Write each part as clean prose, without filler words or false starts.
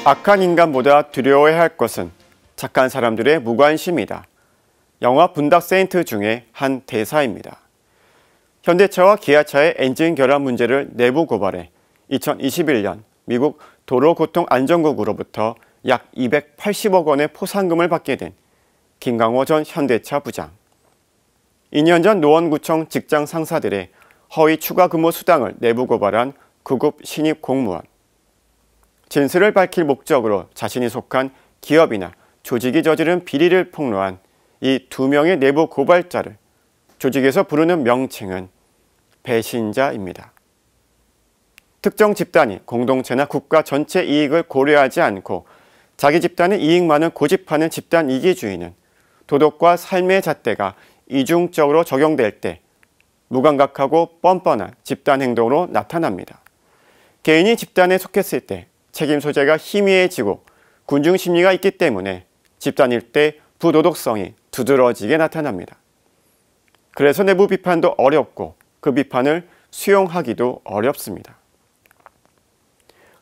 악한 인간보다 두려워해야 할 것은 착한 사람들의 무관심이다. 영화 분닭 세인트 중에 한 대사입니다. 현대차와 기아차의 엔진 결함 문제를 내부 고발해 2021년 미국 도로교통안전국으로부터 약 280억 원의 포상금을 받게 된 김강호 전 현대차 부장. 2년 전 노원구청 직장 상사들의 허위 추가 근무 수당을 내부 고발한 구급 신입 공무원. 진실을 밝힐 목적으로 자신이 속한 기업이나 조직이 저지른 비리를 폭로한 이 두 명의 내부 고발자를 조직에서 부르는 명칭은 배신자입니다. 특정 집단이 공동체나 국가 전체 이익을 고려하지 않고 자기 집단의 이익만을 고집하는 집단 이기주의는 도덕과 삶의 잣대가 이중적으로 적용될 때 무감각하고 뻔뻔한 집단 행동으로 나타납니다. 개인이 집단에 속했을 때 책임 소재가 희미해지고 군중 심리가 있기 때문에 집단일 때 부도덕성이 두드러지게 나타납니다. 그래서 내부 비판도 어렵고 그 비판을 수용하기도 어렵습니다.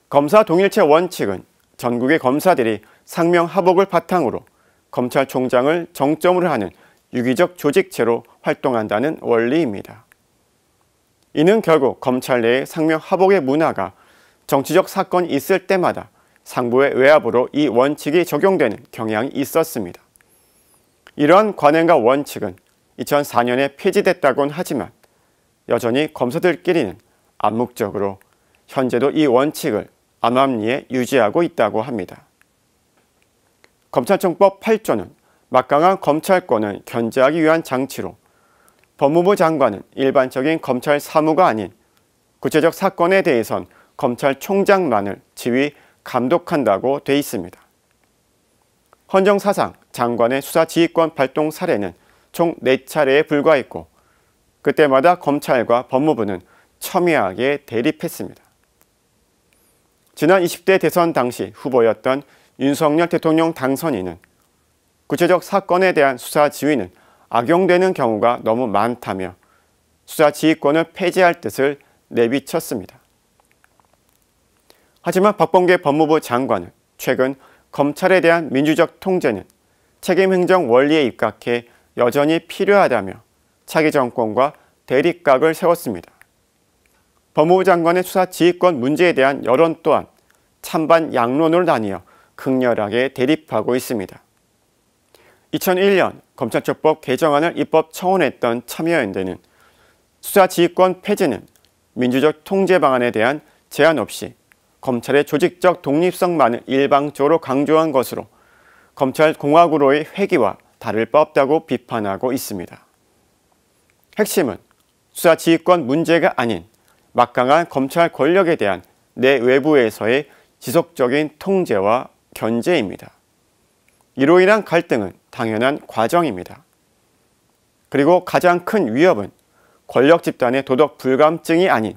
검사 동일체 원칙은 전국의 검사들이 상명하복을 바탕으로 검찰총장을 정점으로 하는 유기적 조직체로 활동한다는 원리입니다. 이는 결국 검찰 내의 상명하복의 문화가 정치적 사건이 있을 때마다 상부의 외압으로 이 원칙이 적용되는 경향이 있었습니다. 이러한 관행과 원칙은 2004년에 폐지됐다곤 하지만 여전히 검사들끼리는 암묵적으로 현재도 이 원칙을 암암리에 유지하고 있다고 합니다. 검찰청법 8조는 막강한 검찰권을 견제하기 위한 장치로 법무부 장관은 일반적인 검찰 사무가 아닌 구체적 사건에 대해선 검찰총장만을 지휘 감독한다고 돼 있습니다. 헌정사상 장관의 수사지휘권 발동 사례는 총 4차례에 불과했고 그때마다 검찰과 법무부는 첨예하게 대립했습니다. 지난 20대 대선 당시 후보였던 윤석열 대통령 당선인은 구체적 사건에 대한 수사 지휘는 악용되는 경우가 너무 많다며 수사 지휘권을 폐지할 뜻을 내비쳤습니다. 하지만 박범계 법무부 장관은 최근 검찰에 대한 민주적 통제는 책임 행정 원리에 입각해 여전히 필요하다며 차기 정권과 대립각을 세웠습니다. 법무부 장관의 수사 지휘권 문제에 대한 여론 또한 찬반 양론으로 나뉘어 극렬하게 대립하고 있습니다. 2001년 검찰청법 개정안을 입법 청원했던 참여연대는 수사지휘권 폐지는 민주적 통제 방안에 대한 제한 없이 검찰의 조직적 독립성만을 일방적으로 강조한 것으로 검찰 공화국으로의 회귀와 다를 바 없다고 비판하고 있습니다. 핵심은 수사지휘권 문제가 아닌 막강한 검찰 권력에 대한 내외부에서의 지속적인 통제와 견제입니다. 이로 인한 갈등은 당연한 과정입니다. 그리고 가장 큰 위협은 권력 집단의 도덕 불감증이 아닌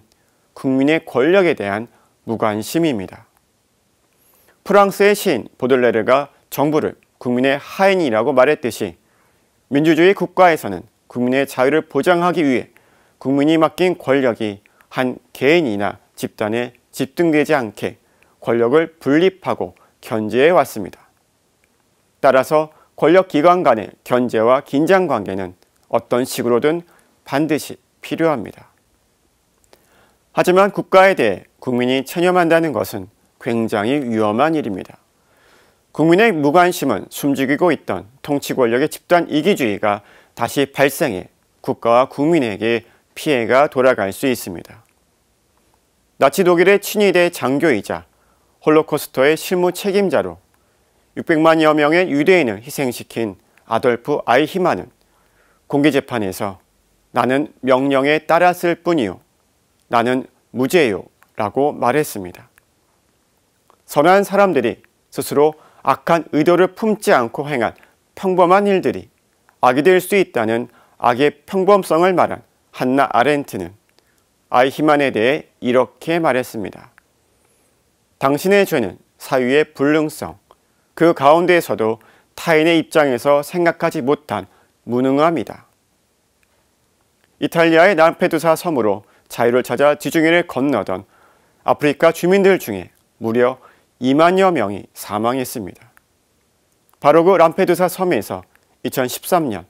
국민의 권력에 대한 무관심입니다. 프랑스의 시인 보들레르가 정부를 국민의 하인이라고 말했듯이 민주주의 국가에서는 국민의 자유를 보장하기 위해 국민이 맡긴 권력이 한 개인이나 집단에 집중되지 않게 권력을 분립하고 견제해 왔습니다. 따라서 권력기관 간의 견제와 긴장관계는 어떤 식으로든 반드시 필요합니다. 하지만 국가에 대해 국민이 체념한다는 것은 굉장히 위험한 일입니다. 국민의 무관심은 숨죽이고 있던 통치 권력의 집단 이기주의가 다시 발생해 국가와 국민에게 피해가 돌아갈 수 있습니다. 나치 독일의 친위대 장교이자 홀로코스터의 실무 책임자로 600만여 명의 유대인을 희생시킨 아돌프 아이히만은 공개재판에서 나는 명령에 따랐을 뿐이요. 나는 무죄요. 라고 말했습니다. 선한 사람들이 스스로 악한 의도를 품지 않고 행한 평범한 일들이 악이 될 수 있다는 악의 평범성을 말한 한나 아렌트는 아이히만에 대해 이렇게 말했습니다. 당신의 죄는 사유의 불능성, 그 가운데에서도 타인의 입장에서 생각하지 못한 무능함이다. 이탈리아의 람페두사 섬으로 자유를 찾아 지중해를 건너던 아프리카 주민들 중에 무려 2만여 명이 사망했습니다. 바로 그 람페두사 섬에서 2013년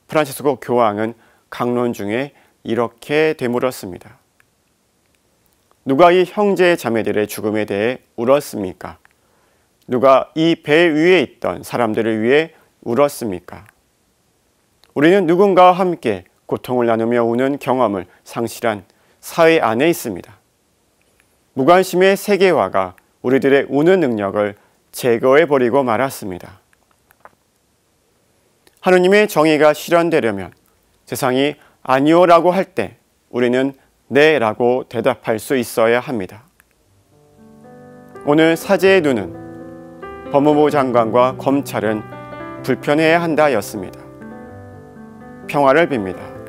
프란치스코 교황은 강론 중에 이렇게 되물었습니다. 누가 이 형제 자매들의 죽음에 대해 울었습니까? 누가 이 배 위에 있던 사람들을 위해 울었습니까? 우리는 누군가와 함께 고통을 나누며 우는 경험을 상실한 사회 안에 있습니다. 무관심의 세계화가 우리들의 우는 능력을 제거해버리고 말았습니다. 하느님의 정의가 실현되려면 세상이 아니오라고 할 때 우리는 네라고 대답할 수 있어야 합니다. 오늘 사제의 눈은 법무부 장관과 검찰은 불편해야 한다였습니다. 평화를 빕니다.